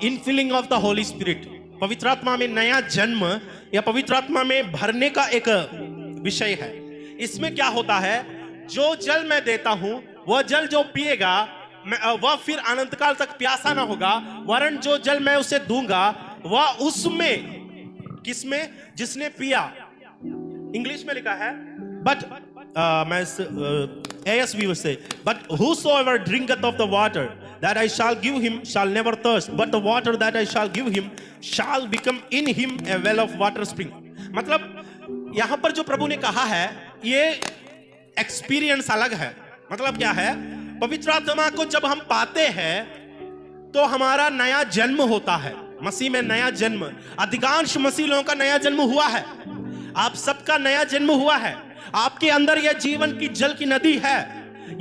इनफिलिंग ऑफ द होली स्पिरिट, पवित्र आत्मा में नया जन्म या पवित्र आत्मा में भरने का एक विषय है। इसमें क्या होता है, जो जल मैं देता हूं वह जल जो पिएगा वह फिर अनंत काल तक प्यासा ना होगा, वरन जो जल मैं उसे दूंगा वह उसमें, किसमें, जिसने पिया। इंग्लिश में लिखा है, बट मैं ASV से, but whosoever drinketh of the water that I shall give him shall never thirst, but the water that I shall give him shall become in him a well of water spring। मतलब यहां पर जो प्रभु ने कहा है ये experience अलग है। मतलब क्या है, पवित्र आत्मा को जब हम पाते हैं तो हमारा नया जन्म होता है। मसीह में नया जन्म, अधिकांश मसीह लोगों का नया जन्म हुआ है। आप सबका नया जन्म हुआ है। आपके अंदर यह जीवन की जल की नदी है।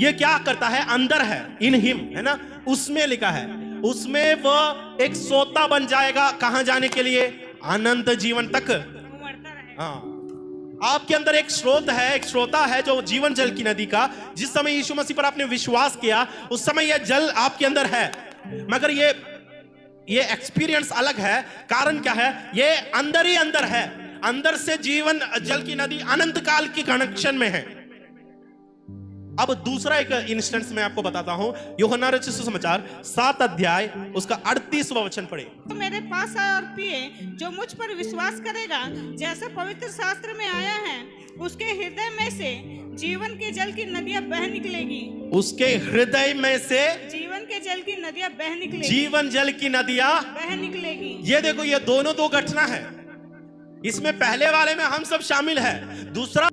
यह क्या करता है, अंदर है, इन हिम, है ना, उसमें लिखा है। उसमें वह एक सोता बन जाएगा, कहां जाने के लिए, अनंत जीवन तक। हाँ, आपके अंदर एक स्रोत है, एक श्रोता है जो जीवन जल की नदी का। जिस समय यीशु मसीह पर आपने विश्वास किया उस समय यह जल आपके अंदर है, मगर ये एक्सपीरियंस अलग है। कारण क्या है, ये अंदर ही अंदर है। अंदर से जीवन जल की नदी अनंत काल की कनेक्शन में है। अब दूसरा एक इंस्टेंस मैं आपको बताता हूं। यूहन्ना रचित सुसमाचार 7 अध्याय उसका 38वां वचन पढ़े। तो मेरे पास आए और पिए, जो मुझ पर विश्वास करेगा, जैसा पवित्र शास्त्र में आया है, उसके हृदय में से जीवन के जल की नदियां बह निकलेगी। उसके हृदय में से जीवन के जल की नदियां बह निकलेगी। जीवन जल की नदियां बह निकलेगी। ये देखो, ये दोनों दो घटना है। इसमें पहले वाले में हम सब शामिल है, दूसरा